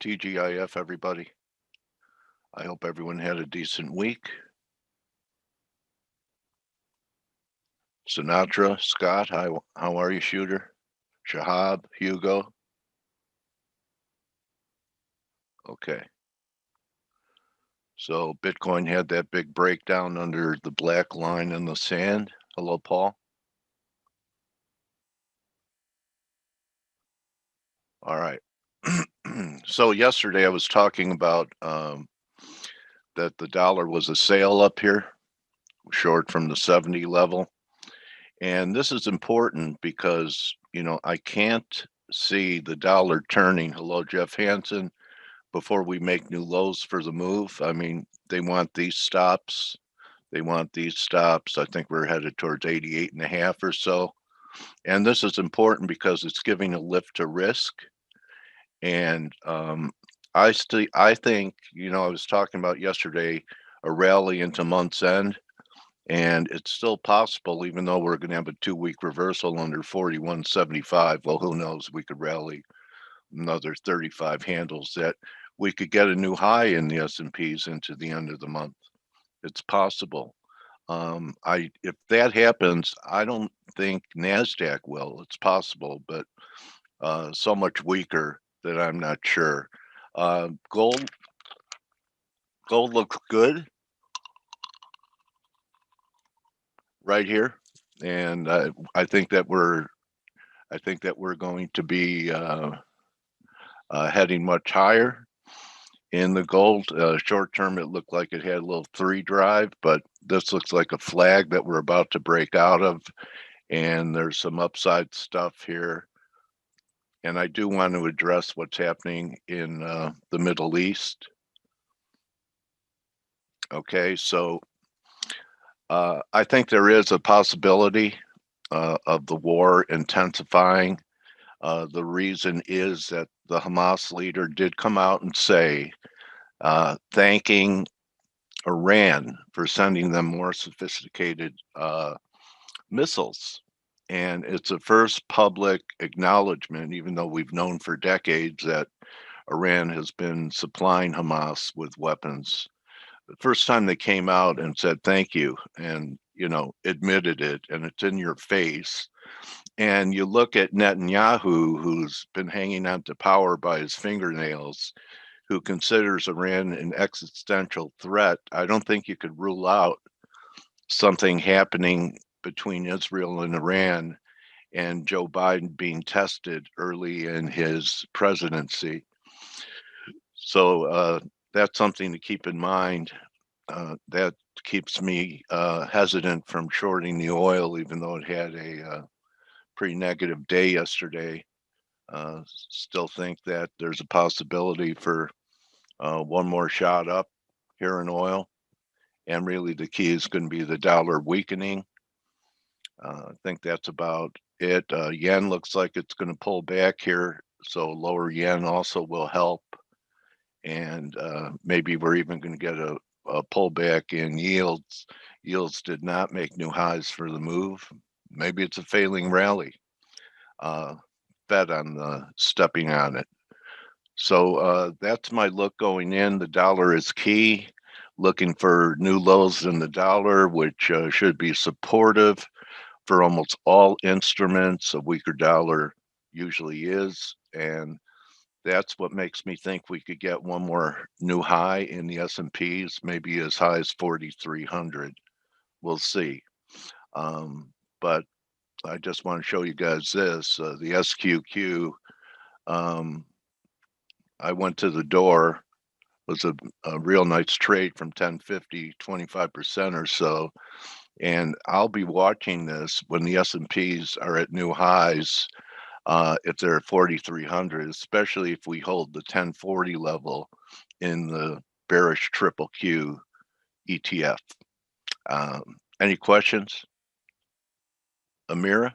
TGIF, everybody. I hope everyone had a decent week. Sinatra, Scott, how are you, Shooter? Shahab, Hugo? Okay. So Bitcoin had that big breakdown under the black line in the sand. Hello, Paul. All right. So yesterday I was talking about that the dollar was a sale up here, short from the 70 level. And this is important because, I can't see the dollar turning. Hello, Jeff Hansen, before we make new lows for the move. I mean, they want these stops. They want these stops. I think we're headed towards 88.5 or so. And this is important because it's giving a lift to risk. And I think, I was talking about yesterday a rally into month's end. And it's still possible, even though we're going to have a 2-week reversal under 41.75. Well, who knows? We could rally another 35 handles, that we could get a new high in the S&Ps into the end of the month. It's possible. If that happens, I don't think NASDAQ will. It's possible, but so much weaker that I'm not sure. Gold looks good right here, and I think that we're going to be heading much higher in the gold. Short term, it looked like it had a little 3 drive, but this looks like a flag that we're about to break out of, and there's some upside stuff here. And I do want to address what's happening in the Middle East. Okay, so I think there is a possibility of the war intensifying. The reason is that the Hamas leader did come out and say, thanking Iran for sending them more sophisticated missiles. And it's the first public acknowledgement, even though we've known for decades that Iran has been supplying Hamas with weapons. The first time they came out and said thank you and, admitted it, and it's in your face. And you look at Netanyahu, who's been hanging on to power by his fingernails, who considers Iran an existential threat. I don't think you could rule out something happening between Israel and Iran and Joe Biden being tested early in his presidency. So that's something to keep in mind. That keeps me hesitant from shorting the oil, even though it had a pretty negative day yesterday. Still think that there's a possibility for one more shot up here in oil. And really the key is going to be the dollar weakening. I think that's about it. Yen looks like it's going to pull back here, so lower yen also will help. And maybe we're even going to get a pullback in yields. Yields did not make new highs for the move. Maybe it's a failing rally. Fed on stepping on it. So that's my look going in. The dollar is key. Looking for new lows in the dollar, which should be supportive for almost all instruments. A weaker dollar usually is, and that's what makes me think we could get one more new high in the S&Ps, maybe as high as 4,300. We'll see. But I just want to show you guys this. The SQQ, I went to the door, was a real nice trade from 1050, 25% or so. And I'll be watching this when the S&Ps are at new highs, if they're at 4,300, especially if we hold the 1040 level in the bearish triple Q ETF. Any questions? Amira,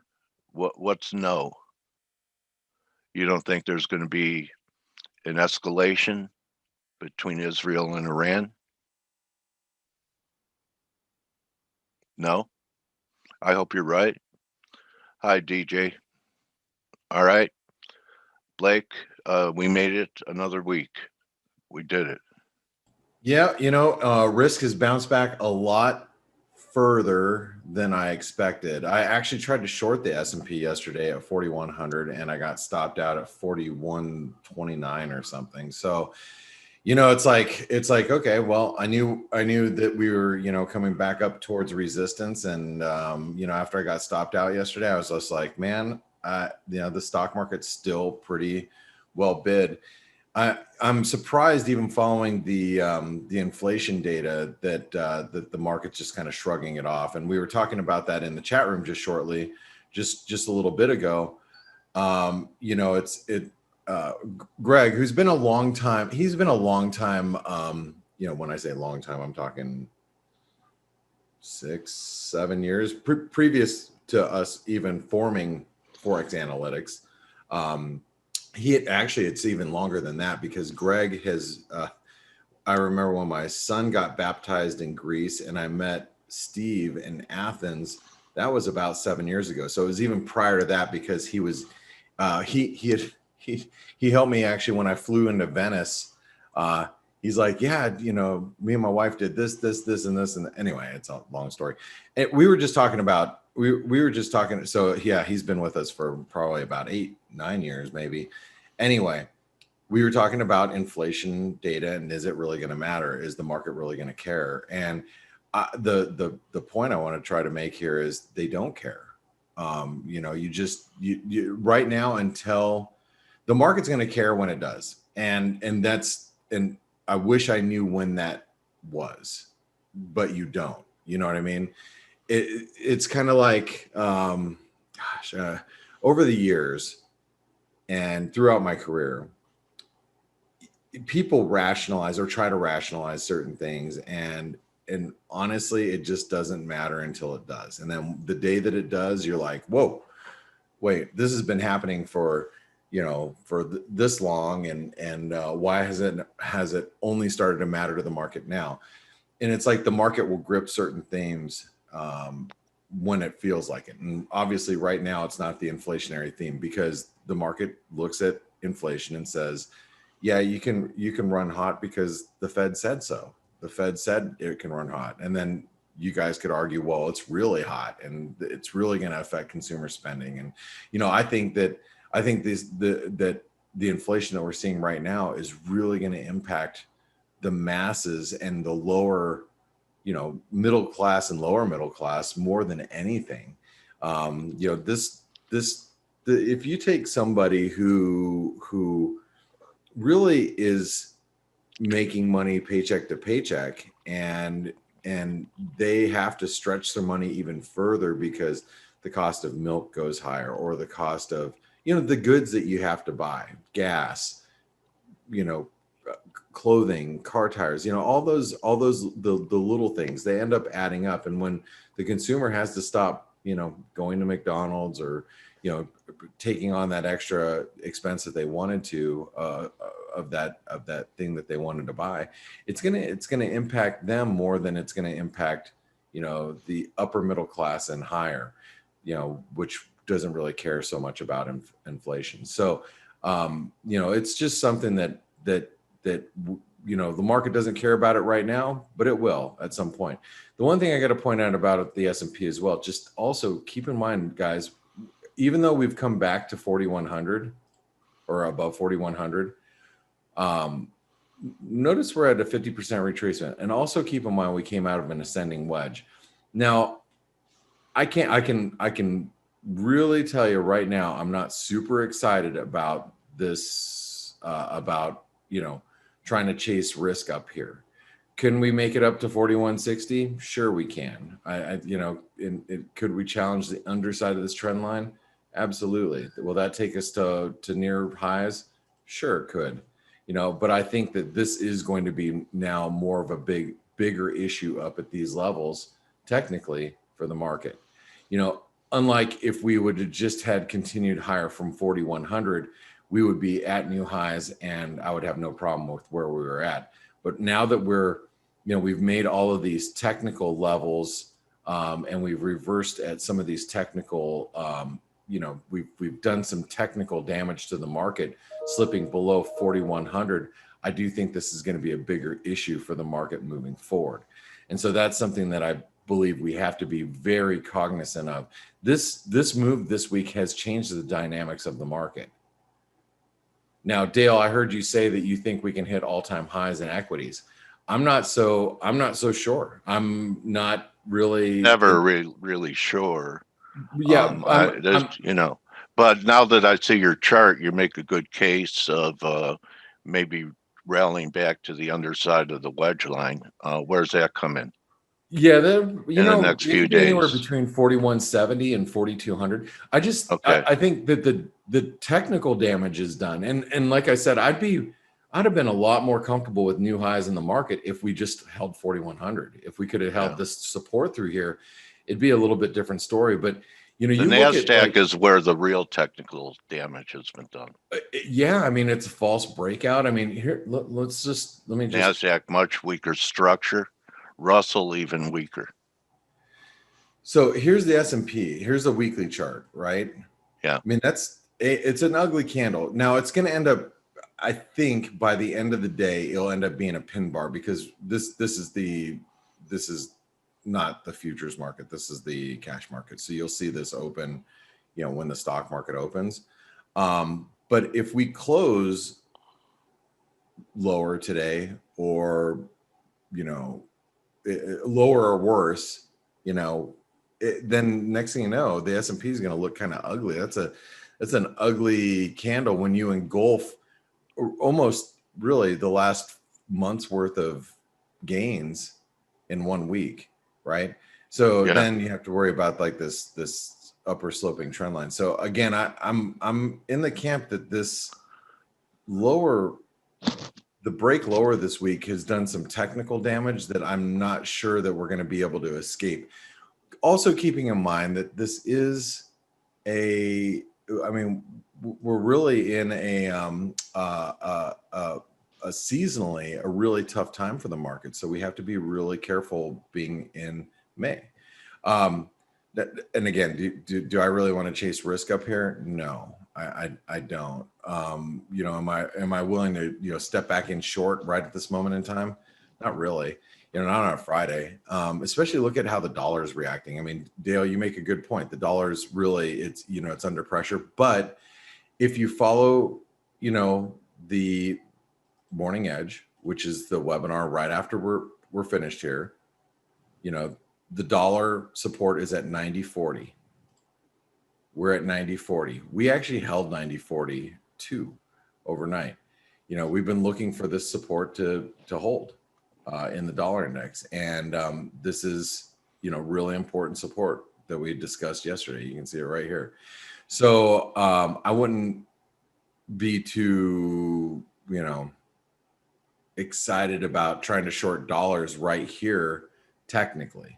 what's no? You don't think there's going to be an escalation between Israel and Iran? No? I hope you're right. Hi, DJ. All right. Blake, we made it another week. We did it. Yeah, risk has bounced back a lot further than I expected. I actually tried to short the S&P yesterday at 4,100 and I got stopped out at 4,129 or something. So, it's like, okay, well, I knew that we were, coming back up towards resistance. And, after I got stopped out yesterday, I was just like, man, the stock market's still pretty well bid. I'm surprised, even following the inflation data, that the market's just kind of shrugging it off. And we were talking about that in the chat room just a little bit ago. Greg, who's been a long time. He's been a long time. When I say long time, I'm talking 6-7 years previous to us even forming ForexAnalytix. It's even longer than that, because Greg has, I remember when my son got baptized in Greece and I met Steve in Athens, that was about 7 years ago. So it was even prior to that, because he was, he helped me actually when I flew into Venice. He's like, yeah, me and my wife did this, and this. And anyway, it's a long story. And we were just talking about, so yeah, he's been with us for probably about 8-9 years, maybe. Anyway, we were talking about inflation data, and is it really going to matter? Is the market really going to care? And the point I want to try to make here is they don't care. You right now, until the market's going to care when it does. And I wish I knew when that was, but you don't. You know what I mean? It's kind of like, over the years and throughout my career, people rationalize or try to rationalize certain things, and honestly, it just doesn't matter until it does. And then the day that it does, you're like, whoa, wait, this has been happening for this long, and why has it only started to matter to the market now? And it's like the market will grip certain themes when it feels like it. And obviously right now it's not the inflationary theme, because the market looks at inflation and says, yeah, you can run hot because the Fed said so. The Fed said it can run hot. And then you guys could argue, well, it's really hot and it's really going to affect consumer spending. And, I think the inflation that we're seeing right now is really going to impact the masses and the lower, middle class and lower middle class more than anything. If you take somebody who really is making money paycheck to paycheck, and they have to stretch their money even further because the cost of milk goes higher, or the cost of, the goods that you have to buy, gas, clothing, car tires, all those the little things, they end up adding up. And when the consumer has to stop, going to McDonald's, or, taking on that extra expense that they wanted to, of that thing that they wanted to buy, it's gonna impact them more than it's gonna impact, the upper middle class and higher, which doesn't really care so much about inflation. So, it's just something that the market doesn't care about it right now, but it will at some point. The one thing I got to point out about the S&P as well, just also keep in mind, guys, even though we've come back to 4,100 or above 4,100, notice we're at a 50% retracement. And also keep in mind, we came out of an ascending wedge. Now, I can really tell you right now, I'm not super excited about this, trying to chase risk up here. Can we make it up to 4160? Sure, we can. Could we challenge the underside of this trend line? Absolutely. Will that take us to near highs? Sure, it could. But I think that this is going to be now more of a bigger issue up at these levels, technically, for the market. Unlike if we would have just had continued higher from 4,100, we would be at new highs and I would have no problem with where we were at. But now that we've made all of these technical levels, and we've reversed at some of these technical, we've done some technical damage to the market slipping below 4,100, I do think this is going to be a bigger issue for the market moving forward. And so that's something that I believe we have to be very cognizant of. This move this week has changed the dynamics of the market. Now, Dale, I heard you say that you think we can hit all-time highs in equities. I'm not so sure. I'm not really Never really sure. Yeah, But now that I see your chart, you make a good case of maybe rallying back to the underside of the wedge line. Where's that come in? Yeah, In the next few it could be anywhere days? between 4,170 and 4,200. Okay. I think that the technical damage is done, and like I said, I'd have been a lot more comfortable with new highs in the market if we just held 4,100. If we could have held this support through here, it'd be a little bit different story. But the NASDAQ is where the real technical damage has been done. Yeah, I mean, it's a false breakout. I mean, here let me just NASDAQ much weaker structure. Russell even weaker. So here's the S&P. Here's the weekly chart, right? Yeah. I mean, it's an ugly candle. Now it's going to end up, I think, by the end of the day, it'll end up being a pin bar, because this is not the futures market. This is the cash market. So you'll see this open, when the stock market opens. But if we close lower today, or lower or worse, then next thing you know, the S&P is going to look kind of ugly. That's an ugly candle when you engulf almost really the last month's worth of gains in 1 week, right? So then you have to worry about like this upper sloping trend line. So again, I'm in the camp that the break lower this week has done some technical damage that I'm not sure that we're going to be able to escape. Also keeping in mind that this is we're really in a seasonally a really tough time for the market. So we have to be really careful being in May. And again, do I really want to chase risk up here? No, I don't. Am I willing to step back in short right at this moment in time? Not really. Not on a Friday. Especially look at how the dollar is reacting. I mean, Dale, you make a good point. The dollar is really it's under pressure. But if you follow the morning edge, which is the webinar right after we're finished here, the dollar support is at 90.40. We're at 90.40. We actually held 90.42 overnight. We've been looking for this support to hold in the dollar index, and this is really important support that we discussed yesterday. You can see it right here. So I wouldn't be too excited about trying to short dollars right here technically.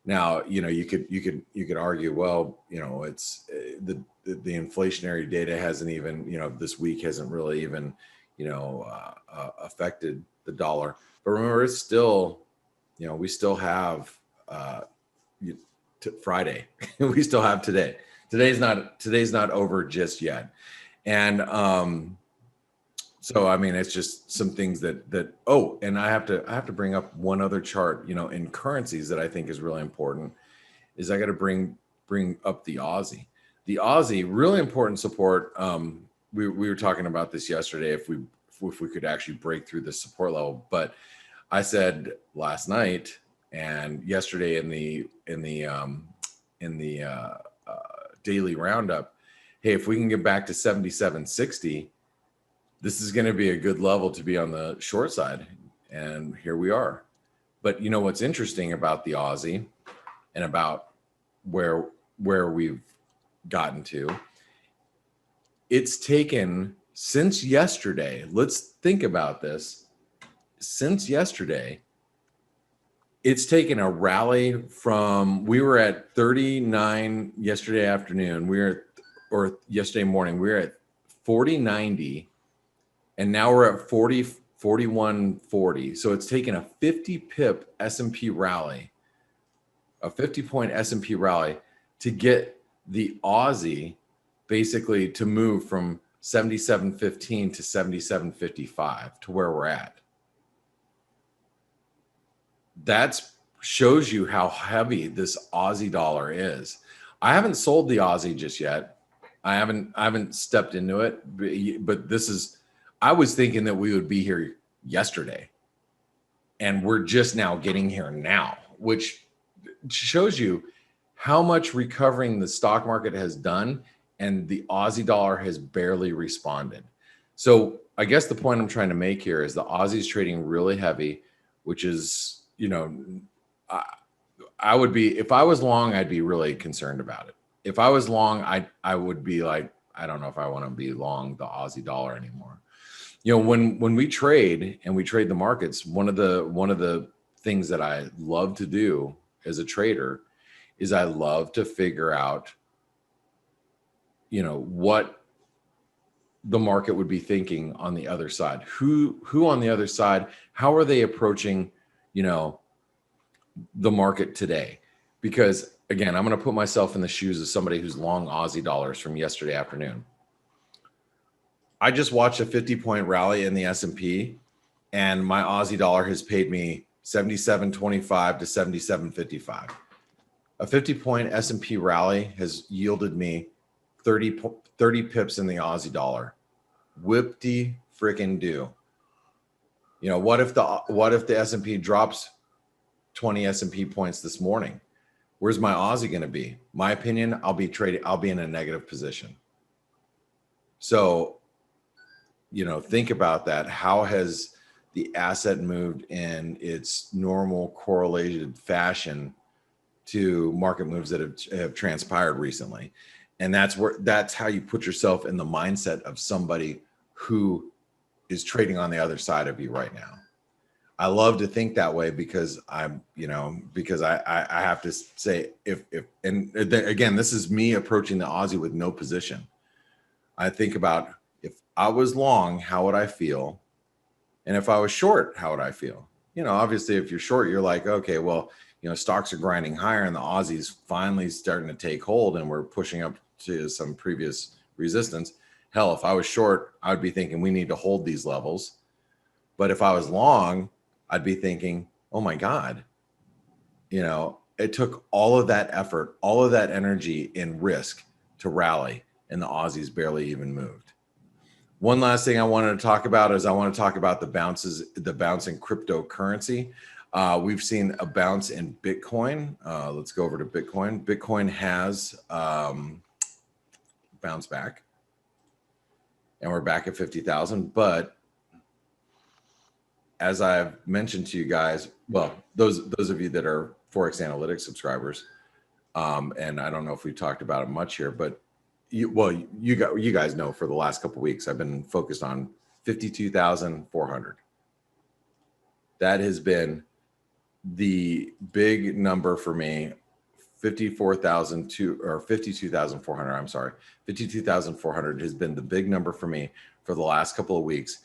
Now, you could argue, well, it's the inflationary data hasn't even, this week hasn't really even, affected the dollar. But remember, it's still, we still have Friday. We still have today. Today's not over just yet. And so, I mean, it's just some things that and I have to bring up one other chart, in currencies that I think is really important, is I got to bring up the Aussie. The Aussie, really important support. We were talking about this yesterday, if we could actually break through the support level. But I said last night and yesterday in the daily roundup, hey, if we can get back to 77.60, this is going to be a good level to be on the short side. And here we are. But what's interesting about the Aussie and about where we've gotten to, it's taken since yesterday. Let's think about this. Since yesterday, it's taken a rally from, we were at 39 yesterday afternoon. Or yesterday morning, we were at 40.90. And now we're at 41.40. So it's taken a 50 pip S&P rally, a 50-point S&P rally, to get the Aussie basically to move from 77.15 to 77.55 to where we're at. That shows you how heavy this Aussie dollar is. I haven't sold the Aussie just yet. I haven't stepped into it, but this is, I was thinking that we would be here yesterday, and we're just now getting here now, which shows you how much recovering the stock market has done, and the Aussie dollar has barely responded. So I guess the point I'm trying to make here is the Aussie's trading really heavy, which is, you know, I would be, if I was long, I'd be really concerned about it. If I was long, I would be like, I don't know if I want to be long the Aussie dollar anymore. You know, when we trade and we trade the markets, one of the things that I love to do as a trader is I love to figure out, you know, what the market would be thinking on the other side. Who on the other side, how are they approaching, you know, the market today? Because again, I'm going to put myself in the shoes of somebody who's long Aussie dollars from yesterday afternoon. I just watched a 50-point rally in the S&P, and my Aussie dollar has paid me 77.25 to 77.55. A 50-point S&P rally has yielded me 30 pips in the Aussie dollar. Whip-de freaking do. You know, what if the S&P drops 20 S&P points this morning? Where's my Aussie going to be? My opinion, I'll be in a negative position. So, you know, think about that. How has the asset moved in its normal correlated fashion to market moves that have transpired recently? And that's how you put yourself in the mindset of somebody who is trading on the other side of you right now. I love to think that way because I'm, you know, because I have to say and again, this is me approaching the Aussie with no position. I think about, if I was long, how would I feel? And if I was short, how would I feel? You know, obviously if you're short, you're like, okay, well, you know, stocks are grinding higher and the Aussie's finally starting to take hold and we're pushing up to some previous resistance. Hell, if I was short, I would be thinking we need to hold these levels. But if I was long, I'd be thinking, oh my God, you know, it took all of that effort, all of that energy in risk to rally, and the Aussies barely even moved. One last thing I wanted to talk about is I want to talk about the bounce in cryptocurrency. We've seen a bounce in Bitcoin. Let's go over to Bitcoin. Bitcoin has bounced back, and we're back at 50,000. But as I've mentioned to you guys, well, those of you that are ForexAnalytix subscribers, and I don't know if we've talked about it much here, but you guys know for the last couple of weeks I've been focused on 52,400. That has been the big number for me. 52,400. I'm sorry, 52,400 has been the big number for me for the last couple of weeks.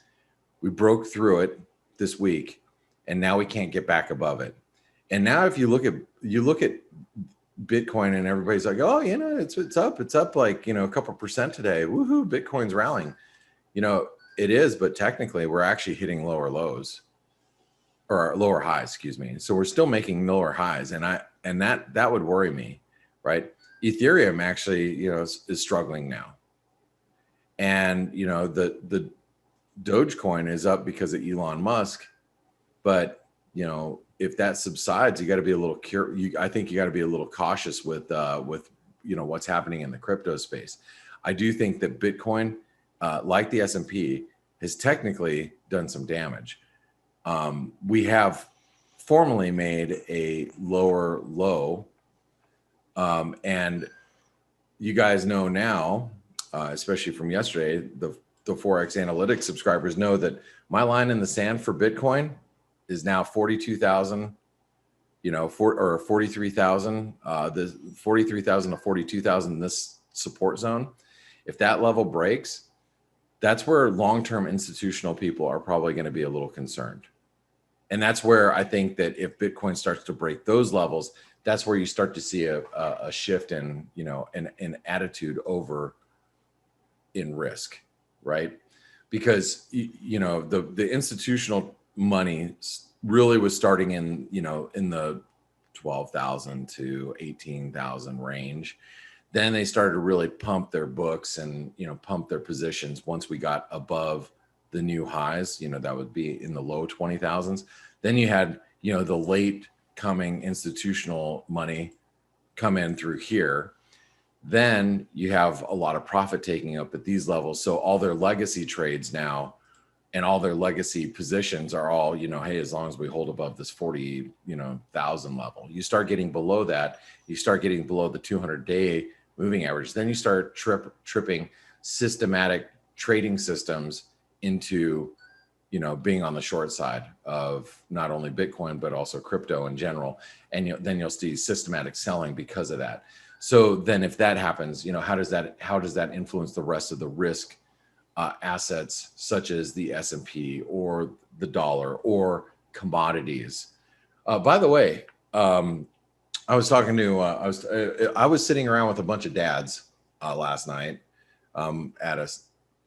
We broke through it this week, and now we can't get back above it. And now if you look at Bitcoin, and everybody's like, oh, you know, it's up like, you know, a couple percent today. Woohoo, Bitcoin's rallying. You know, it is, but technically we're actually hitting lower lows, or lower highs, excuse me. So we're still making lower highs, and that would worry me, right? Ethereum actually, you know, is struggling now. And, you know, the Dogecoin is up because of Elon Musk, but, you know, if that subsides, you got to be a little I think you got to be a little cautious with you know, what's happening in the crypto space. I do think that Bitcoin, like the S&P, has technically done some damage. We have formally made a lower low, and you guys know now, especially from yesterday, the ForexAnalytix subscribers know that my line in the sand for Bitcoin is now 42,000, you know, or 43,000, the 43,000 to 42,000 in this support zone. If that level breaks, that's where long-term institutional people are probably going to be a little concerned. And that's where I think that if Bitcoin starts to break those levels, that's where you start to see a shift in, you know, an attitude over in risk. right? Because the institutional money really was starting in the 12,000 to 18,000 range. Then they started to really pump their books and pump their positions once we got above the new highs. That would be in the low 20,000s. Then you had the late coming institutional money come in through here. Then you have a lot of profit taking up at these levels. So all their legacy trades now and all their legacy positions are all, hey, as long as we hold above this 40,000 level. You start getting below that, you start getting below the 200-day moving average. Then you start tripping systematic trading systems into, being on the short side of not only Bitcoin, but also crypto in general. And then you'll see systematic selling because of that. So then if that happens, how does that influence the rest of the risk assets such as the S&P or the dollar or commodities? By the way, I was talking to I was sitting around with a bunch of dads last night at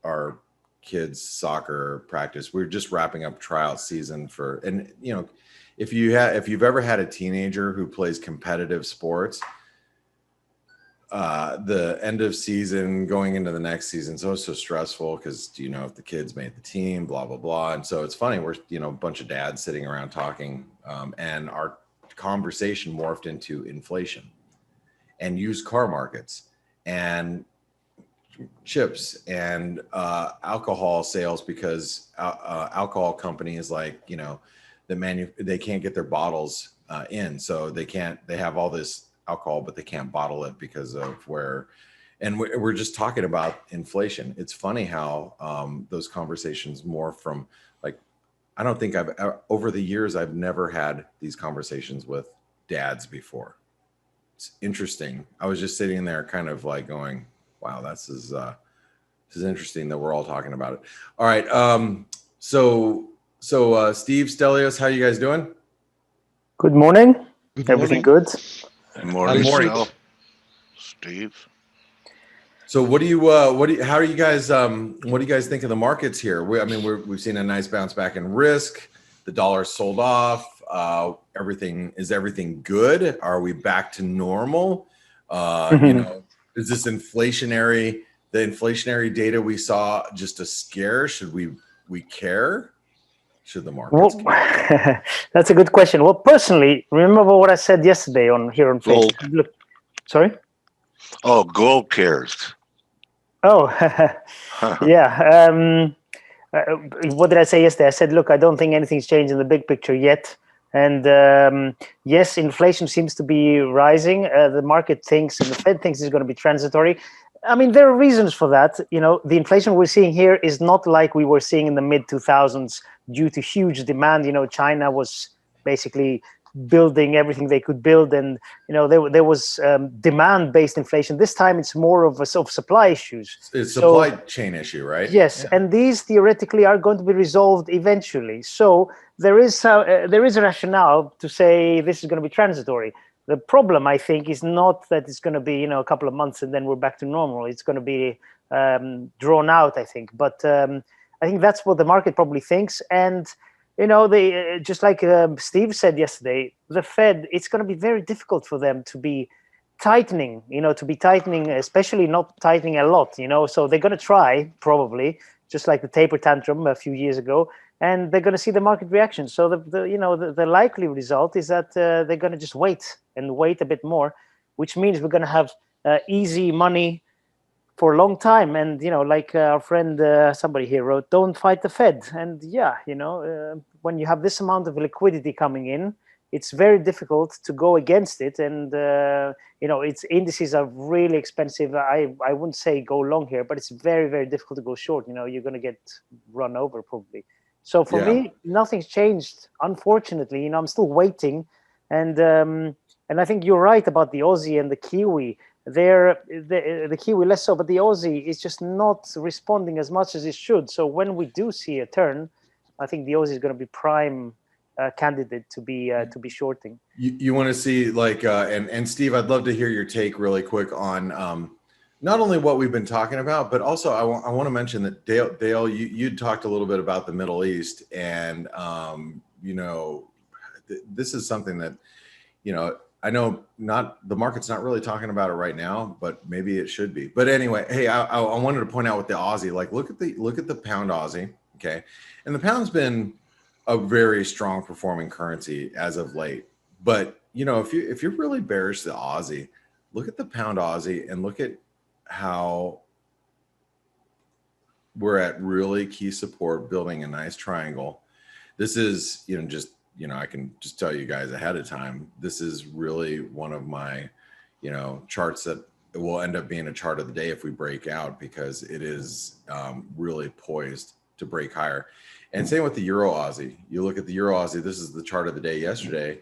our kids' soccer practice. We were just wrapping up tryout season if you've ever had a teenager who plays competitive sports, the end of season going into the next season is so stressful because if the kids made the team, blah blah blah. And so it's funny, we're a bunch of dads sitting around talking, and our conversation morphed into inflation and used car markets and chips and alcohol sales, because alcohol companies they can't get their bottles in, so they have all this alcohol, but they can't bottle it because of and we're just talking about inflation. It's funny how those conversations morph from I don't think over the years, I've never had these conversations with dads before. It's interesting. I was just sitting there kind of going, wow, this is interesting that we're all talking about it. All right. So Steve, Stelios, how you guys doing? Good morning. Good Everything morning. good? Good morning, Good morning. Stel. Steve. So how do you guys think of the markets here? We've seen a nice bounce back in risk. The dollar sold off. Is everything good? Are we back to normal? Is this the inflationary data we saw just a scare? Should we care? Should the markets care? That's a good question. Well, personally, remember what I said yesterday on Gold. Facebook. Look, sorry? Oh, gold cares. Oh, yeah. What did I say yesterday? I said, look, I don't think anything's changed in the big picture yet. And yes, inflation seems to be rising. The market thinks, and the Fed thinks, it's going to be transitory. There are reasons for that. The inflation we're seeing here is not like we were seeing in the mid 2000s due to huge demand. China was basically building everything they could build, and there was demand-based inflation. This time it's more of a supply issues. It's supply chain issue, right? Yes, yeah. And these theoretically are going to be resolved eventually. So there is a rationale to say this is going to be transitory. The problem, I think, is not that it's going to be a couple of months and then we're back to normal. It's going to be drawn out, I think. But I think that's what the market probably thinks. And they just like Steve said yesterday, the Fed, it's going to be very difficult for them to be tightening, especially not tightening a lot, so they're going to try, probably, just like the taper tantrum a few years ago, and they're going to see the market reaction. So the likely result is that they're going to just wait a bit more, which means we're going to have easy money for a long time. And like our friend somebody here wrote, don't fight the Fed. And yeah, when you have this amount of liquidity coming in, it's very difficult to go against it. And its indices are really expensive. I wouldn't say go long here, but it's very, very difficult to go short. You're going to get run over probably. So for me, nothing's changed, unfortunately. I'm still waiting. And I think you're right about the Aussie and the Kiwi. The Kiwi less so, but the Aussie is just not responding as much as it should. So when we do see a turn, I think the Aussie is going to be prime candidate to be shorting. You want to see and Steve, I'd love to hear your take really quick on not only what we've been talking about, but also I want to mention that Dale, you talked a little bit about the Middle East, and you know, this is something that, you know, I know not the market's not really talking about it right now, but maybe it should be. But anyway, hey, I wanted to point out with the Aussie, like look at the pound Aussie, okay, and the pound's been a very strong performing currency as of late. But you know, if you're really bearish the Aussie, look at the pound Aussie and look at how we're at really key support, building a nice triangle. This is, you know, just, you know, I can just tell you guys ahead of time, this is really one of my, you know, charts that will end up being a chart of the day if we break out, because it is really poised to break higher. And same with the Euro Aussie. You look at the Euro Aussie, this is the chart of the day yesterday.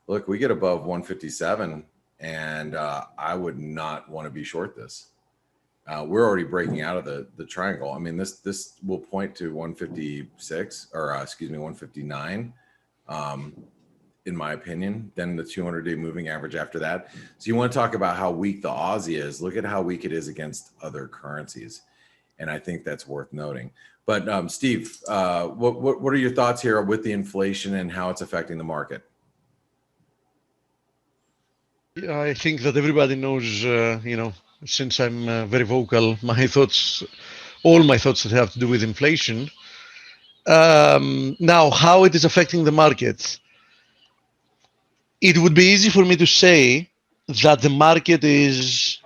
Look, we get above 157, and I would not want to be short this. We're already breaking out of the triangle. I mean, this will point to 156, or excuse me, 159, in my opinion. Then the 200-day moving average after that. So you want to talk about how weak the Aussie is. Look at how weak it is against other currencies, and I think that's worth noting. But Steve, what are your thoughts here with the inflation and how it's affecting the market? Yeah, I think that everybody knows, you know, since I'm very vocal, my thoughts, all my thoughts that have to do with inflation. Now, how it is affecting the market. It would be easy for me to say that the market is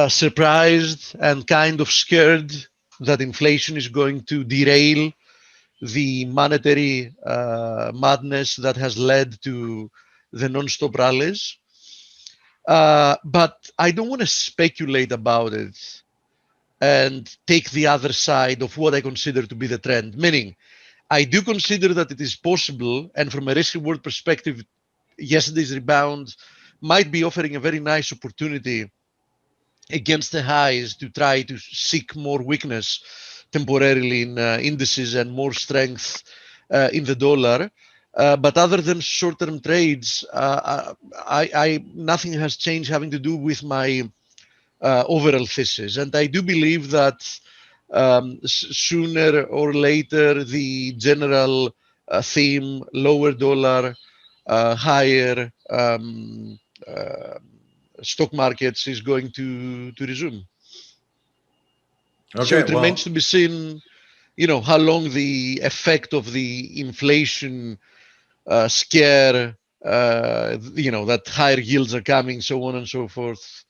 surprised and kind of scared that inflation is going to derail the monetary madness that has led to the non-stop rallies. But I don't want to speculate about it and take the other side of what I consider to be the trend. Meaning, I do consider that it is possible, and from a risk-reward perspective, yesterday's rebound might be offering a very nice opportunity against the highs to try to seek more weakness temporarily in indices and more strength in the dollar. But other than short-term trades, nothing has changed having to do with my overall thesis. And I do believe that sooner or later, the general theme, lower dollar, higher stock markets, is going to resume. Okay, So it well, remains to be seen, you know, how long the effect of the inflation scare, you know, that higher yields are coming, so on and so forth,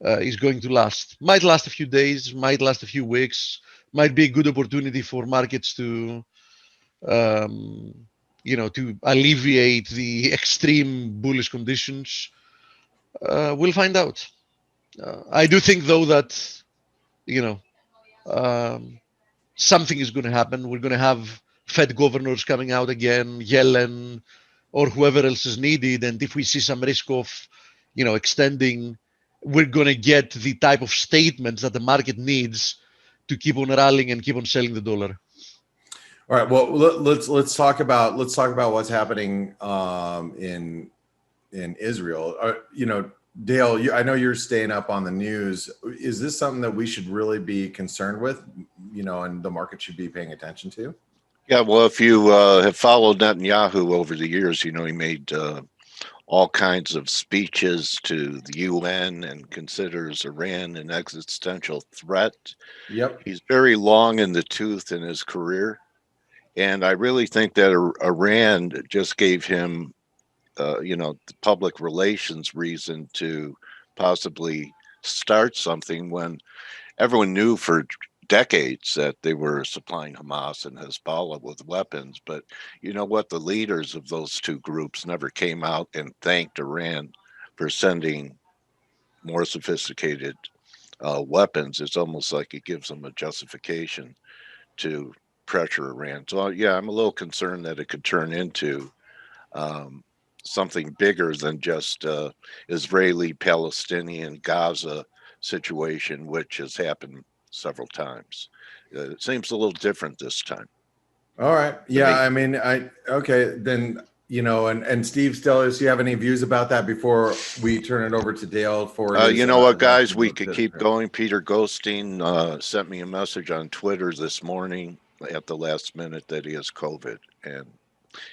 is going to last. Might last a few days, might last a few weeks, might be a good opportunity for markets to, you know, to alleviate the extreme bullish conditions. We'll find out. I do think, though, that, you know, something is going to happen. We're going to have Fed governors coming out again, Yellen, or whoever else is needed. And if we see some risk of, you know, extending, we're going to get the type of statements that the market needs to keep on rallying and keep on selling the dollar. All right. Well, let's talk about what's happening in Israel. You know, Dale, I know you're staying up on the news. Is this something that we should really be concerned with? You know, and the market should be paying attention to? Yeah, well, if you have followed Netanyahu over the years, you know, he made all kinds of speeches to the UN and considers Iran an existential threat. Yep. He's very long in the tooth in his career. And I really think that Iran just gave him, you know, the public relations reason to possibly start something when everyone knew for decades that they were supplying Hamas and Hezbollah with weapons. But you know what? The leaders of those two groups never came out and thanked Iran for sending more sophisticated weapons. It's almost like it gives them a justification to pressure Iran. So yeah, I'm a little concerned that it could turn into something bigger than just Israeli-Palestinian Gaza situation, which has happened several times. It seems a little different this time. All right. Yeah. I mean, okay. Then you know, and Steve, Stellis, do you have any views about that before we turn it over to Dale for his, You know what, guys, analysis we of could the- keep going. Peter Goldstein sent me a message on Twitter this morning at the last minute that he has COVID, and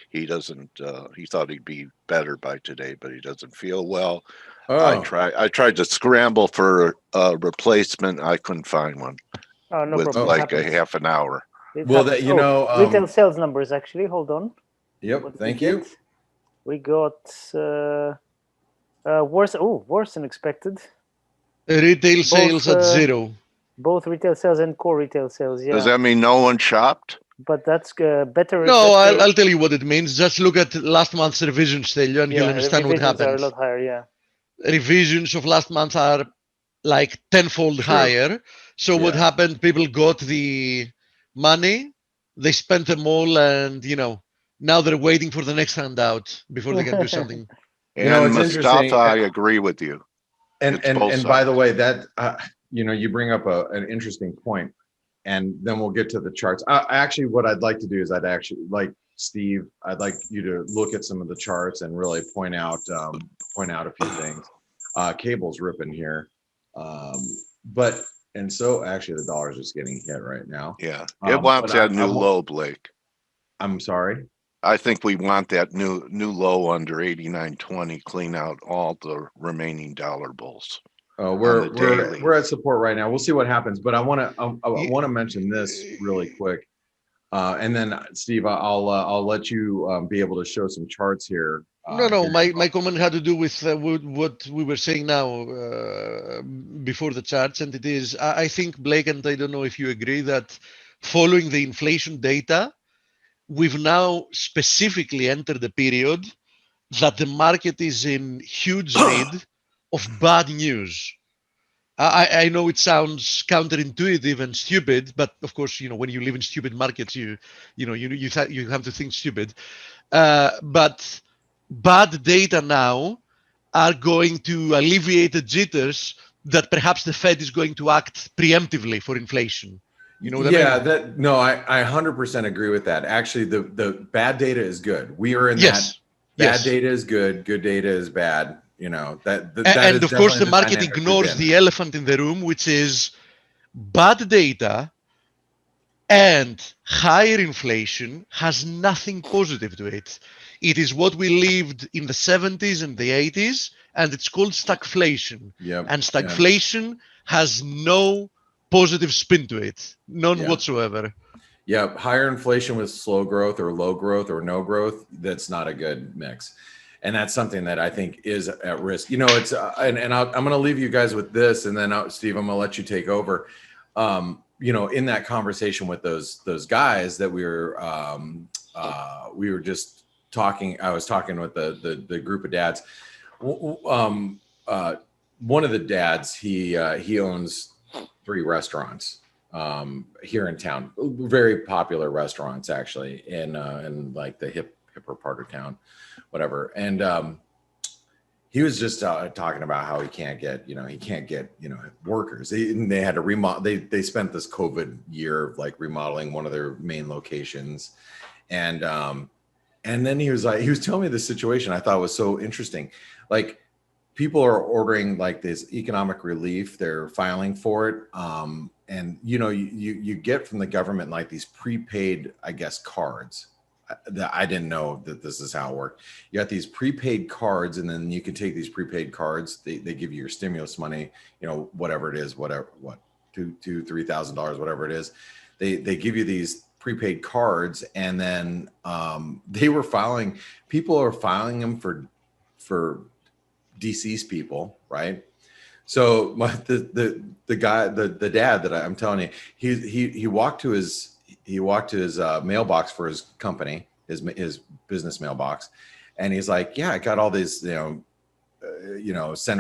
he doesn't. He thought he'd be better by today, but he doesn't feel well. I Oh, tried to scramble for a replacement. I couldn't find one Oh, no with problem. It like a happens. half an hour. It well, happens. that, you know, retail sales numbers, actually. Hold on. yep, What did thank we you. get? We got worse than expected. Retail sales at 0. Both retail sales and core retail sales. Yeah. Does that mean no one shopped? But that's better. No, better. I'll tell you what it means. Just look at last month's revisions, Stelio, and you'll understand what revisions are a happened. lot higher. Yeah. Revisions of last month are like tenfold True. higher. So what Yeah. happened? People got the money, they spent them all, and now they're waiting for the next handout before they can do something. You know, And it's Mustafa, interesting. I agree with you. And It's both and by the sides. way, that you know, you bring up an interesting point, and then we'll get to the charts. Actually, what I'd like to do is I'd actually like Steve. I'd like you to look at some of the charts and really point out a few things. Cable's ripping here, but and so actually the dollar's just getting hit right now. Yeah, it wants that new low, Blake. I'm sorry. I think we want that new low under 89.20. Clean out all the remaining dollar bulls. We're at support right now. We'll see what happens, but I want to mention this really quick, and then Steve, I'll let you be able to show some charts here. No. My comment had to do with what we were saying now before the charts, and it is I think, Blake, and I don't know if you agree, that following the inflation data, we've now specifically entered a period that the market is in huge need of bad news. I know it sounds counterintuitive and stupid, but of course, when you live in stupid markets, you have to think stupid. But bad data now are going to alleviate the jitters that perhaps the Fed is going to act preemptively for inflation. You know what I mean? I 100% agree with that. Actually, the bad data is good. We are in Yes. that. Yes. Bad data is good. Good data is bad. You know, that and is of course, the definitely market dynamic ignores within. the elephant in the room, which is bad data and higher inflation has nothing positive to it. It is what we lived in the 70s and the 80s, and it's called stagflation. Yep. And stagflation has no positive spin to it, none whatsoever. Yeah, higher inflation with slow growth or low growth or no growth, that's not a good mix. And that's something that I think is at risk. You know, it's I'm going to leave you guys with this, and then Steve, I'm going to let you take over. You know, in that conversation with those guys that we were just talking, I was talking with the group of dads. One of the dads, he owns 3 restaurants here in town, very popular restaurants actually in like the hipper part of town, whatever. And he was just talking about how he can't get workers. They had to remodel. They spent this COVID year like remodeling one of their main locations, and then he was telling me this situation I thought was so interesting. Like, people are ordering like this economic relief, they're filing for it, and you get from the government like these prepaid, I guess, cards. That I didn't know that this is how it worked. You got these prepaid cards, and then you can take these prepaid cards. They give you your stimulus money, whatever it is, $2,000-$3,000, whatever it is. They give you these prepaid cards, and then people are filing them for deceased people, right? So the dad that I'm telling you, he walked to his mailbox for his company, his business mailbox, and he's like, yeah, I got all these Center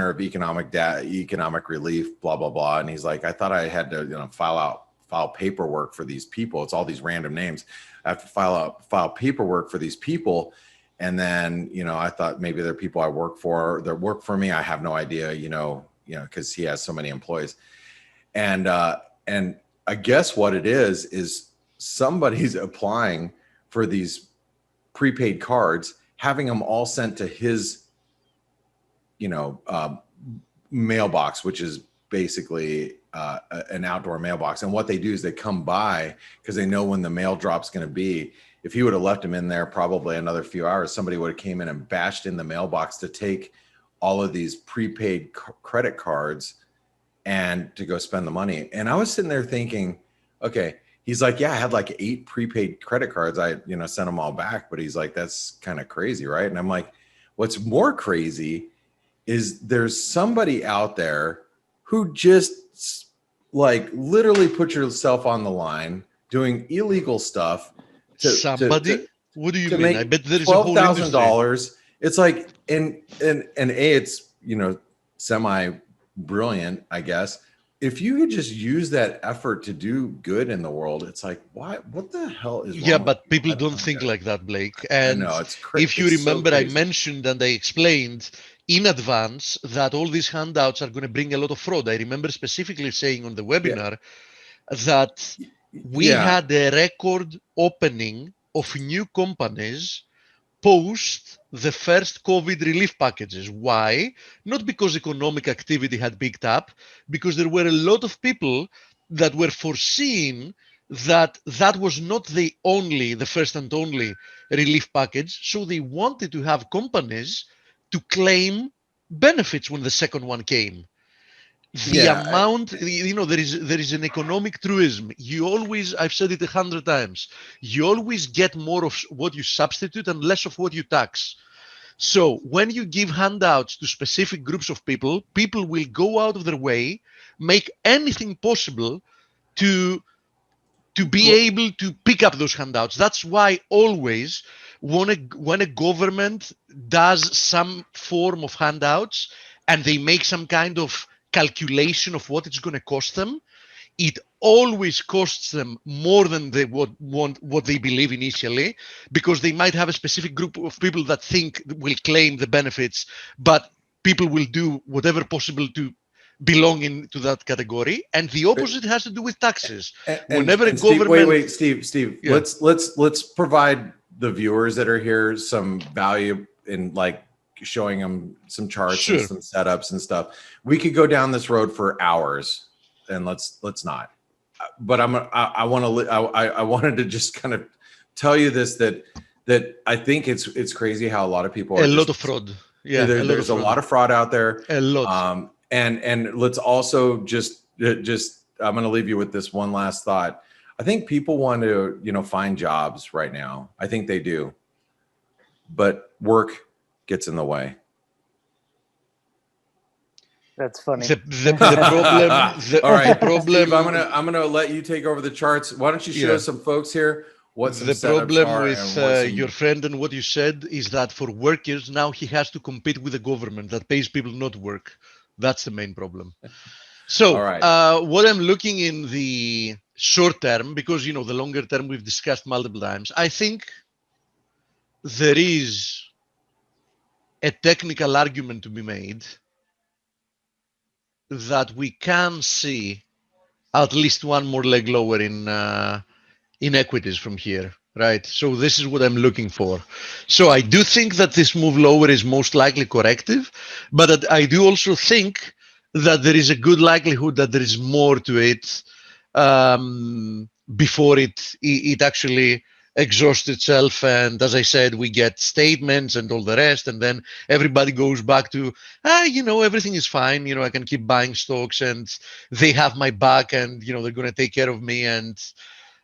of Economic Relief, blah blah blah, and he's like, I thought I had to file paperwork for these people. It's all these random names. I have to file paperwork for these people. And then, I thought maybe they're people I work for that work for me. I have no idea, because he has so many employees. And I guess what it is somebody's applying for these prepaid cards, having them all sent to his, mailbox, which is basically an outdoor mailbox. And what they do is they come by because they know when the mail drop's going to be. If he would have left him in there probably another few hours, somebody would have came in and bashed in the mailbox to take all of these prepaid credit cards and to go spend the money. And I was sitting there thinking, okay, he's like, yeah, I had like 8 prepaid credit cards. I, sent them all back, but he's like, that's kind of crazy, right? And I'm like, what's more crazy is there's somebody out there who just like literally put yourself on the line doing illegal stuff. What do you mean? I bet there is $12,000. It's like, and it's, semi brilliant, I guess. If you could just use that effort to do good in the world, it's like, what the hell is wrong? Yeah, but people don't think like that, Blake. And I know, it's crazy. If you remember, I mentioned and I explained in advance that all these handouts are going to bring a lot of fraud. I remember specifically saying on the webinar that we had a record opening of new companies post the first COVID relief packages. Why? Not because economic activity had picked up, because there were a lot of people that were foreseeing that that was not the first and only relief package. So they wanted to have companies to claim benefits when the second one came. The amount, there is an economic truism. You always, I've said it 100 times, you always get more of what you substitute and less of what you tax. So when you give handouts to specific groups of people, people will go out of their way, make anything possible to be able to pick up those handouts. That's why always when a government does some form of handouts and they make some kind of calculation of what it's going to cost them, it always costs them more than they would want, what they believe initially, because they might have a specific group of people that think will claim the benefits, but people will do whatever possible to belong into that category. And the opposite has to do with taxes. Whenever a government, Steve, let's provide the viewers that are here some value in like showing them some charts and some setups and stuff. We could go down this road for hours, and let's not. But I wanted to just kind of tell you this, that I think it's crazy how a lot of people are lot of fraud. Yeah, there's a lot of fraud out there. A lot. And let's also just I'm going to leave you with this one last thought. I think people want to find jobs right now. I think they do, but work gets in the way. That's funny. The problem. All right, problem. Steve, I'm gonna let you take over the charts. Why don't you show some folks here what some the problem with your friend and what you said is that for workers now he has to compete with the government that pays people not to work. That's the main problem. So what I'm looking in the short term, because the longer term we've discussed multiple times, I think there is a technical argument to be made that we can see at least one more leg lower in equities from here, right? So this is what I'm looking for. So I do think that this move lower is most likely corrective, but I do also think that there is a good likelihood that there is more to it before it actually exhausts itself. And as I said, we get statements and all the rest, and then everybody goes back to, everything is fine. I can keep buying stocks and they have my back, and they're going to take care of me, and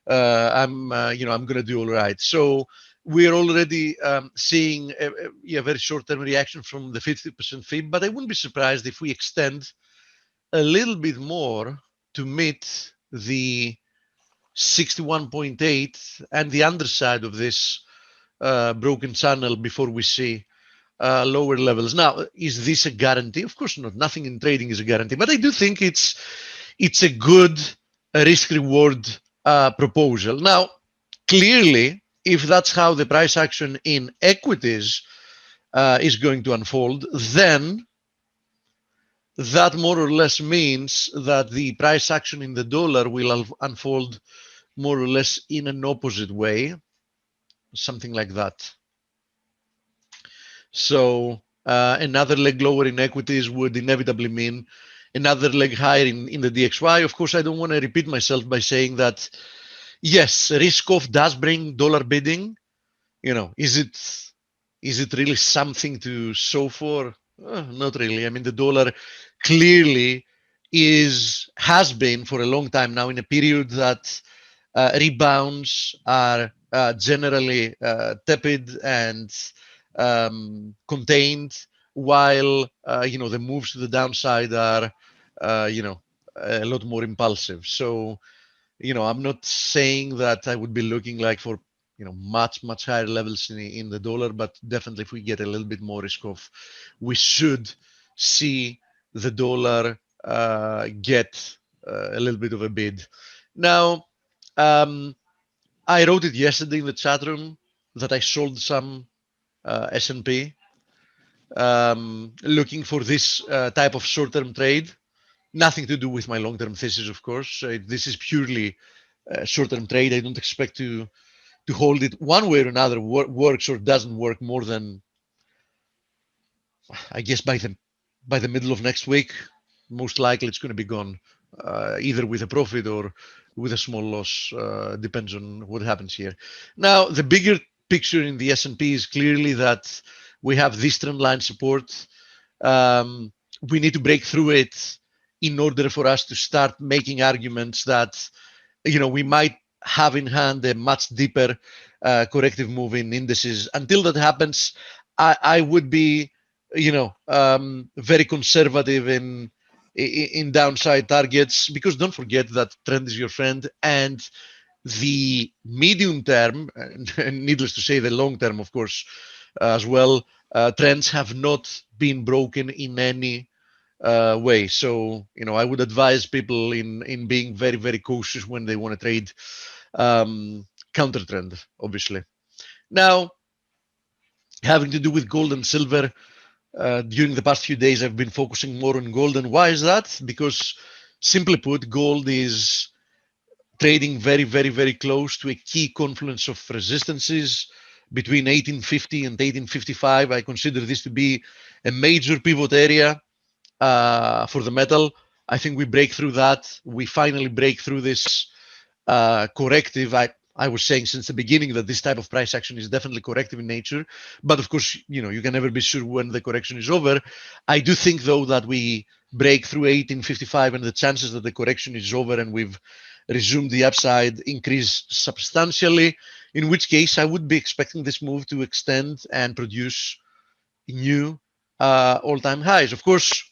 I'm going to do all right. So we're already seeing a very short-term reaction from the 50% fib, but I wouldn't be surprised if we extend a little bit more to meet the 61.8 and the underside of this broken channel before we see lower levels. Now, is this a guarantee? Of course not. Nothing in trading is a guarantee, but I do think it's a good risk-reward proposal. Now, clearly, if that's how the price action in equities is going to unfold, then that more or less means that the price action in the dollar will unfold more or less in an opposite way, something like that. So another leg lower in equities would inevitably mean another leg higher in the DXY. Of course, I don't want to repeat myself by saying that, yes, risk off does bring dollar bidding. Is it really something to show for? Not really. I mean, the dollar clearly has been for a long time now in a period that rebounds are generally tepid and contained, while the moves to the downside are a lot more impulsive. So I'm not saying that I would be looking like for much higher levels in the dollar, but definitely if we get a little bit more risk off, we should see the dollar get a little bit of a bid. Now, I wrote it yesterday in the chat room that I sold some S&P, looking for this type of short-term trade. Nothing to do with my long-term thesis, of course. This is purely short-term trade. I don't expect to hold it one way or another, works or doesn't work, more than, I guess, by the middle of next week. Most likely it's going to be gone, either with a profit or with a small loss. Depends on what happens here. Now, the bigger picture in the S&P is clearly that we have this trend line support. We need to break through it in order for us to start making arguments that we might have in hand a much deeper corrective move in indices. Until that happens, I would be very conservative in downside targets, because don't forget that trend is your friend, and the medium term, and needless to say the long term, of course, as well, trends have not been broken in any way. So I would advise people in being very cautious when they want to trade counter trend, obviously. Now, having to do with gold and silver, during the past few days I've been focusing more on gold. And why is that? Because simply put, gold is trading very close to a key confluence of resistances between 1850 and 1855. I consider this to be a major pivot area for the metal. I think we break through that. We finally break through this corrective. I was saying since the beginning that this type of price action is definitely corrective in nature, but of course, you can never be sure when the correction is over. I do think, though, that we break through 1855 and the chances that the correction is over and we've resumed the upside increase substantially, in which case I would be expecting this move to extend and produce new all-time highs. Of course,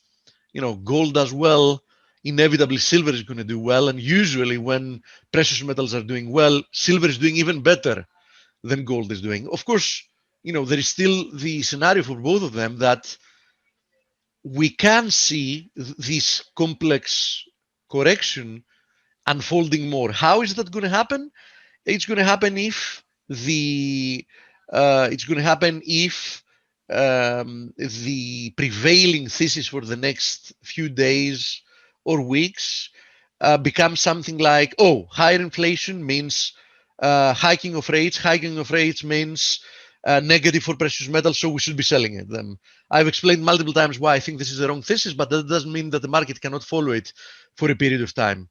gold does well, inevitably silver is going to do well. And usually when precious metals are doing well, silver is doing even better than gold is doing. Of course, there is still the scenario for both of them that we can see this complex correction unfolding more. How is that going to happen? It's going to happen if the prevailing thesis for the next few days or weeks becomes something like, higher inflation means hiking of rates. Hiking of rates means negative for precious metals, so we should be selling it. Then I've explained multiple times why I think this is the wrong thesis, but that doesn't mean that the market cannot follow it for a period of time.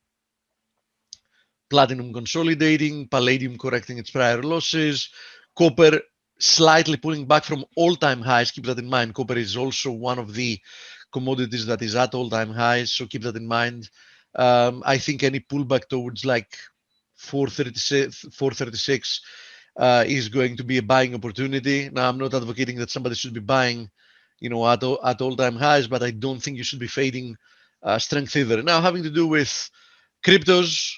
Platinum consolidating, palladium correcting its prior losses, copper slightly pulling back from all-time highs. Keep that in mind. Copper is also one of the commodities that is at all-time highs, so keep that in mind. I think any pullback towards like 436 is going to be a buying opportunity. Now, I'm not advocating that somebody should be buying, at all-time highs, but I don't think you should be fading strength either. Now, having to do with cryptos,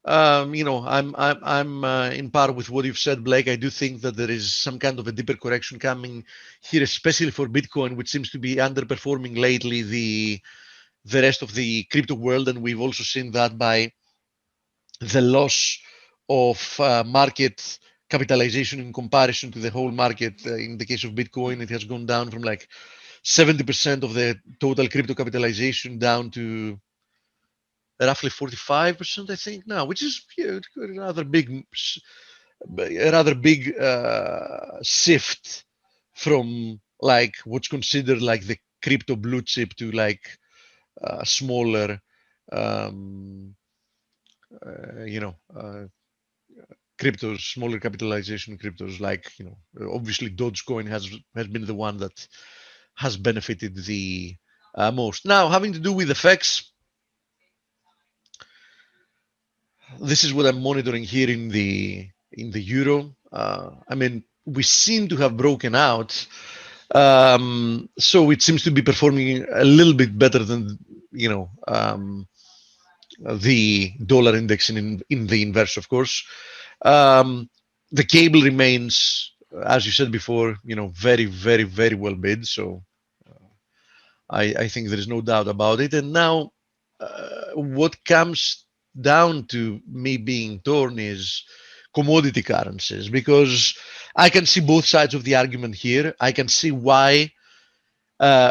I'm in par with what you've said, Blake. I do think that there is some kind of a deeper correction coming here, especially for Bitcoin, which seems to be underperforming lately the rest of the crypto world, and we've also seen that by the loss of market capitalization in comparison to the whole market. In the case of Bitcoin, it has gone down from like 70% of the total crypto capitalization down to roughly 45%, I think now, which is a rather big shift from like what's considered like the crypto blue chip to like smaller, cryptos, smaller capitalization cryptos, like obviously Dogecoin has been the one that has benefited the most. Now, having to do with effects, this is what I'm monitoring here in the euro. I mean, we seem to have broken out, so it seems to be performing a little bit better than the dollar index in the inverse, of course. The cable remains, as you said before, very, very, very well bid. So I think there is no doubt about it. And now, what comes down to me being torn is commodity currencies, because I can see both sides of the argument here. I can see why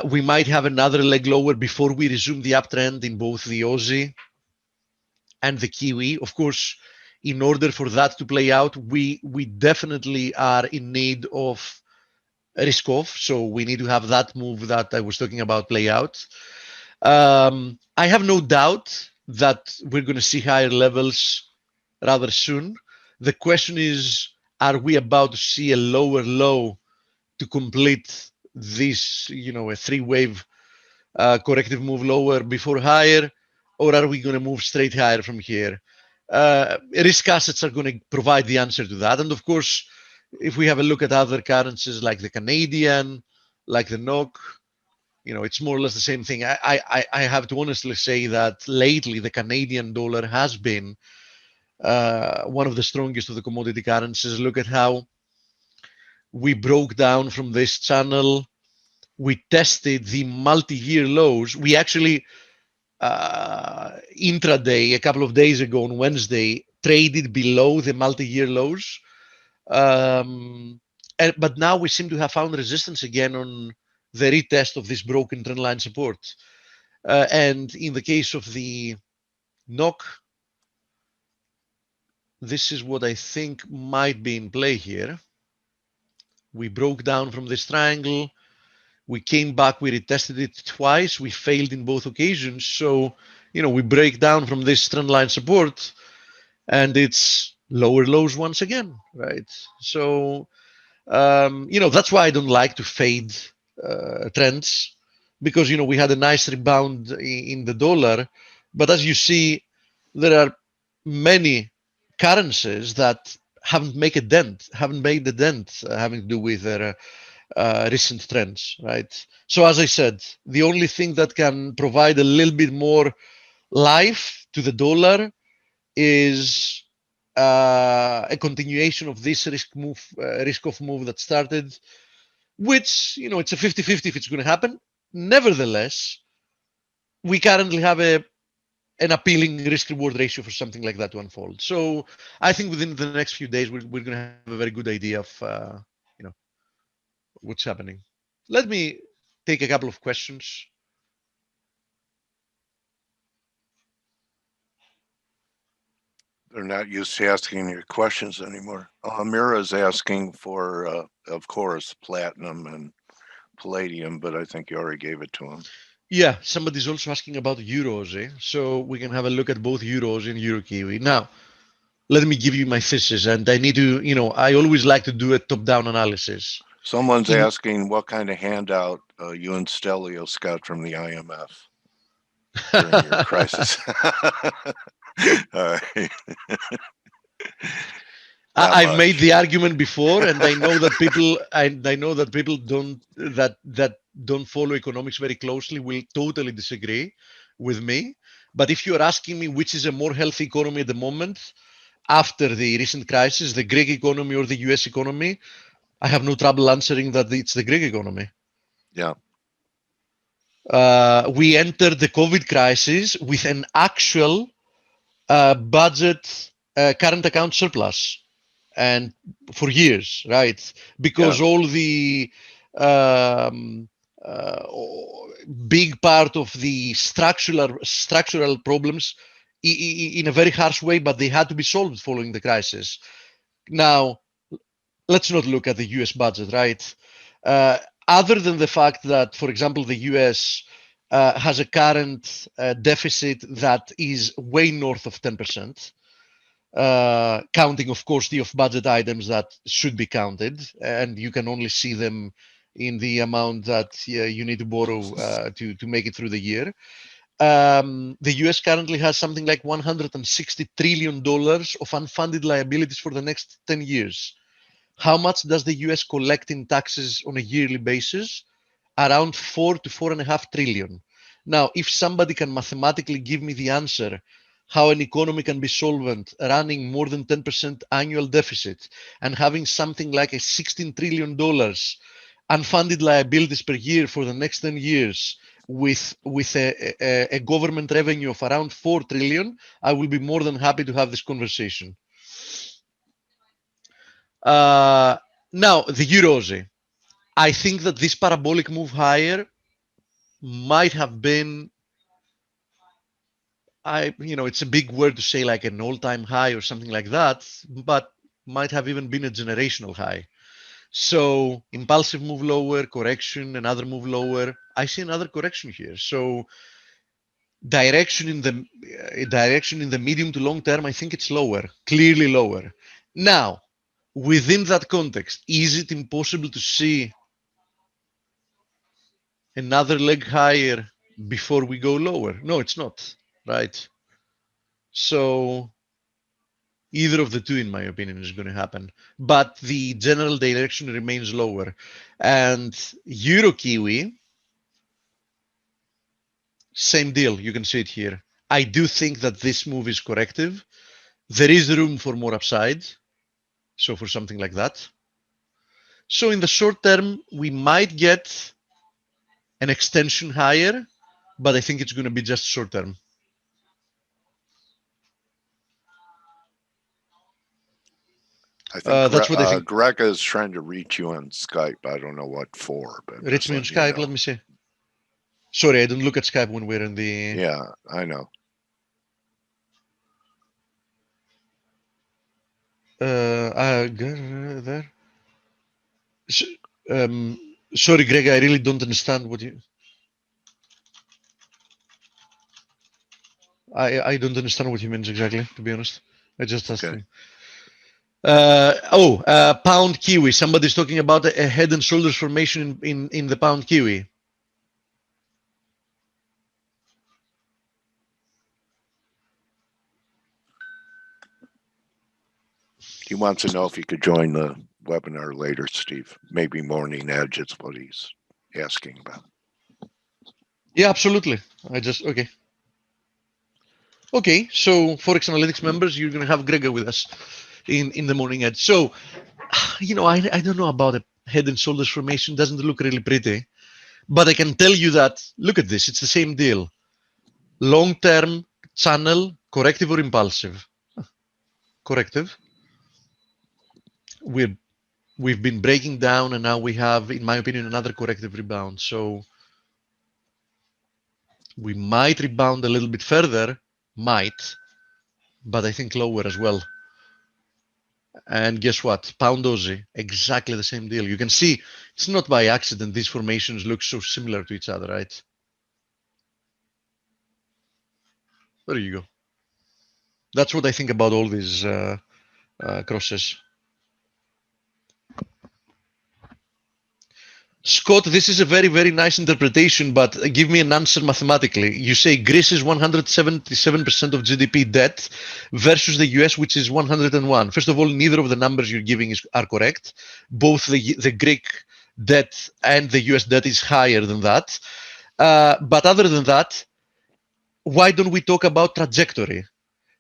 we might have another leg lower before we resume the uptrend in both the Aussie and the Kiwi. Of course, in order for that to play out, we definitely are in need of risk off. So we need to have that move that I was talking about play out. I have no doubt that we're going to see higher levels rather soon. The question is, are we about to see a lower low to complete this, a three-wave corrective move lower before higher, or are we going to move straight higher from here? Risk assets are going to provide the answer to that. And of course, if we have a look at other currencies like the Canadian, like the NOK, it's more or less the same thing. I have to honestly say that lately the Canadian dollar has been one of the strongest of the commodity currencies. Look at how we broke down from this channel. We tested the multi-year lows. We actually intraday a couple of days ago on Wednesday traded below the multi-year lows, but now we seem to have found resistance again on the retest of this broken trend line support. And in the case of the NOK, this is what I think might be in play here. We broke down from this triangle. We came back, we retested it twice. We failed in both occasions. So, we break down from this trend line support and it's lower lows once again, right? So, that's why I don't like to fade trends, because, we had a nice rebound in the dollar. But as you see, there are many currencies that haven't made a dent, having to do with their recent trends, right? So as I said, the only thing that can provide a little bit more life to the dollar is a continuation of this risk-off move that started, which, it's a 50-50 if it's going to happen. Nevertheless, we currently have an appealing risk-reward ratio for something like that to unfold. So I think within the next few days, we're going to have a very good idea of what's happening. Let me take a couple of questions. They're not used to asking your questions anymore. Mira's asking for, of course, platinum and palladium, but I think you already gave it to him. Yeah, somebody's also asking about euros, so we can have a look at both euros and euro kiwi. Now, let me give you my thesis, and I need to, I always like to do a top-down analysis. Someone's asking what kind of handout you and Stelios got from the IMF during your crisis. All right. I've made the argument before, and I know that people don't follow economics very closely will totally disagree with me. But if you're asking me which is a more healthy economy at the moment after the recent crisis, the Greek economy or the US economy, I have no trouble answering that it's the Greek economy. Yeah. We entered the COVID crisis with an actual budget current account surplus, and for years, right? Because all the big part of the structural problems in a very harsh way, but they had to be solved following the crisis. Now, let's not look at the US budget, right? other than the fact that, for example, the US has a current deficit that is way north of 10%, counting, of course, the off-budget items that should be counted, and you can only see them in the amount that you need to borrow to make it through the year. The US currently has something like $160 trillion of unfunded liabilities for the next 10 years. How much does the US collect in taxes on a yearly basis? Around 4 to 4.5 trillion. Now, if somebody can mathematically give me the answer how an economy can be solvent running more than 10% annual deficit and having something like a $16 trillion unfunded liabilities per year for the next 10 years with a government revenue of around 4 trillion, I will be more than happy to have this conversation. Now, the Eurozone. I think that this parabolic move higher might have been, it's a big word to say like an all-time high or something like that, but might have even been a generational high. So impulsive move lower, correction, another move lower. I see another correction here. So direction in the medium to long term, I think it's lower, clearly lower. Now, within that context, is it impossible to see another leg higher before we go lower? No, it's not, right? So either of the two, in my opinion, is going to happen. But the general direction remains lower. And Euro Kiwi, same deal. You can see it here. I do think that this move is corrective. There is room for more upside. So for something like that. So in the short term, we might get an extension higher, but I think it's going to be just short term. I think that's what I think. Greg is trying to reach you on Skype. I don't know what for, but reach me on Skype. Let me see. Sorry, I don't look at Skype when we're in the. Yeah, I know. There. Sorry, Greg, I really don't understand what you. I don't understand what he means exactly, to be honest. I just asked him. Pound Kiwi. Somebody's talking about a head and shoulders formation in the pound Kiwi. He wants to know if you could join the webinar later, Steve. Maybe Morning Edge is what he's asking about. Yeah, absolutely. Okay. Okay, so ForexAnalytix members, you're going to have Gregor with us in the Morning Edge. So, I don't know about a head and shoulders formation. Doesn't look really pretty. But I can tell you that, look at this. It's the same deal. Long-term channel, corrective or impulsive? Corrective. We've been breaking down, and now we have, in my opinion, another corrective rebound. So we might rebound a little bit further, but I think lower as well. And guess what? Pound Aussie, exactly the same deal. You can see it's not by accident these formations look so similar to each other, right? There you go. That's what I think about all these crosses. Scott, this is a very, very nice interpretation, but give me an answer mathematically. You say Greece is 177% of GDP debt versus the US, which is 101. First of all, neither of the numbers you're giving are correct. Both the Greek debt and the US debt is higher than that. But other than that, why don't we talk about trajectory?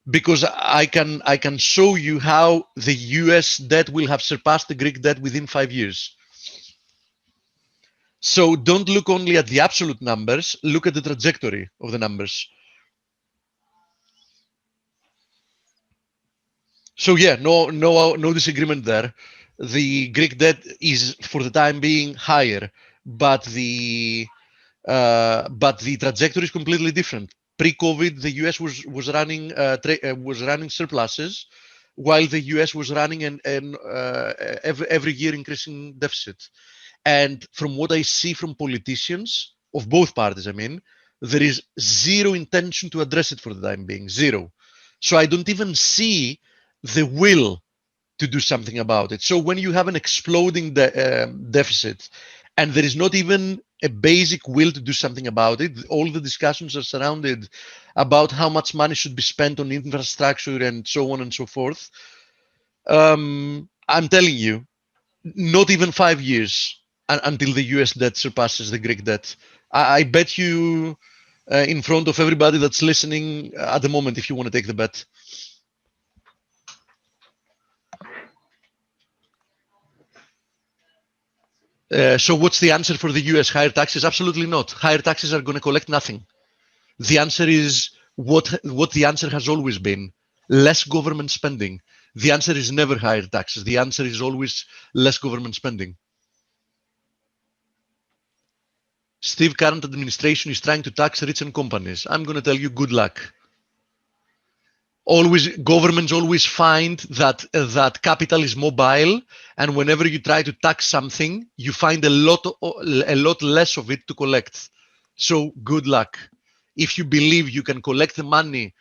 Because I can show you how the US debt will have surpassed the Greek debt within 5 years. So don't look only at the absolute numbers, look at the trajectory of the numbers. So yeah, no disagreement there. The Greek debt is for the time being higher, but the trajectory is completely different. Pre-COVID, the US was running surpluses, while the US was running an every year increasing deficit. And from what I see from politicians of both parties, I mean, there is zero intention to address it for the time being, zero. So I don't even see the will to do something about it. So when you have an exploding deficit and there is not even a basic will to do something about it, all the discussions are surrounded about how much money should be spent on infrastructure and so on and so forth. I'm telling you, not even 5 years until the US debt surpasses the Greek debt. I bet you in front of everybody that's listening at the moment, if you want to take the bet. So what's the answer for the US? Higher taxes? Absolutely not. Higher taxes are going to collect nothing. The answer is what the answer has always been: less government spending. The answer is never higher taxes. The answer is always less government spending. Steve, current administration is trying to tax rich and companies. I'm going to tell you, good luck. Governments always find that capital is mobile, and whenever you try to tax something, you find a lot less of it to collect. So good luck. If you believe you can collect the money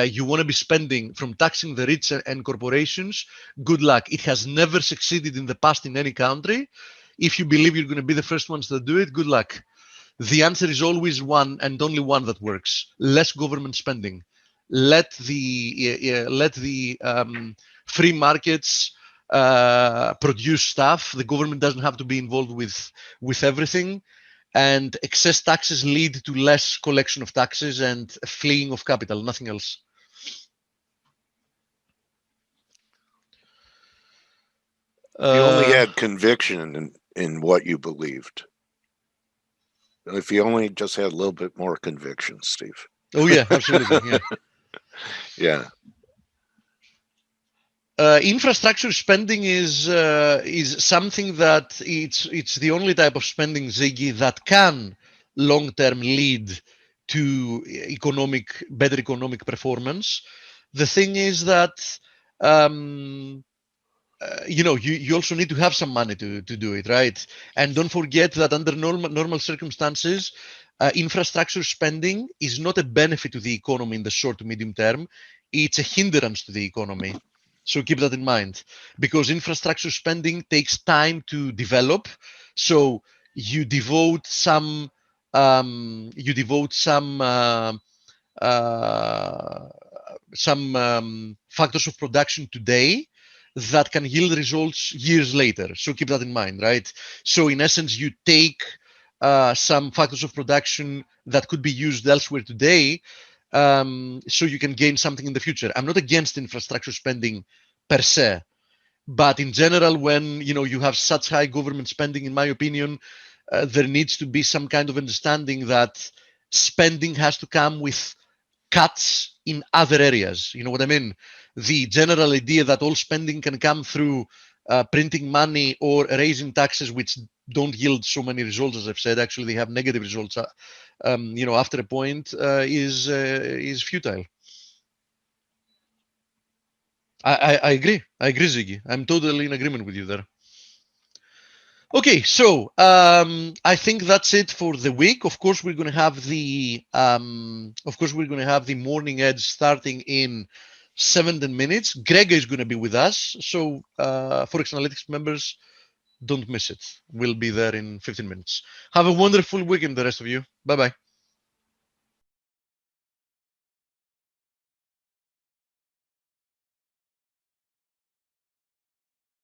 you want to be spending from taxing the rich and corporations, good luck. It has never succeeded in the past in any country. If you believe you're going to be the first ones that do it, good luck. The answer is always one and only one that works: less government spending. Let the free markets produce stuff. The government doesn't have to be involved with everything, and excess taxes lead to less collection of taxes and fleeing of capital, nothing else. If you only had conviction in what you believed. If you only just had a little bit more conviction, Steve. Oh yeah, absolutely. Yeah. Yeah. Infrastructure spending is something that it's the only type of spending, Ziggy, that can long-term lead to better economic performance. The thing is that you also need to have some money to do it, right? And don't forget that under normal circumstances, infrastructure spending is not a benefit to the economy in the short to medium term. It's a hindrance to the economy. So keep that in mind, because infrastructure spending takes time to develop. So you devote some factors of production today that can yield results years later. So keep that in mind, right? So in essence, you take some factors of production that could be used elsewhere today, so you can gain something in the future. I'm not against infrastructure spending per se, but in general, when you have such high government spending, in my opinion, there needs to be some kind of understanding that spending has to come with cuts in other areas. You know what I mean? The general idea that all spending can come through printing money or raising taxes, which don't yield so many results, as I've said, actually they have negative results, after a point, is futile. I agree, Ziggy. I'm totally in agreement with you there. Okay, so I think that's it for the week. Of course, we're going to have the morning edge starting in 17 minutes. Greg is going to be with us, so ForexAnalytix members, don't miss it. We'll be there in 15 minutes. Have a wonderful weekend, the rest of you. Bye bye.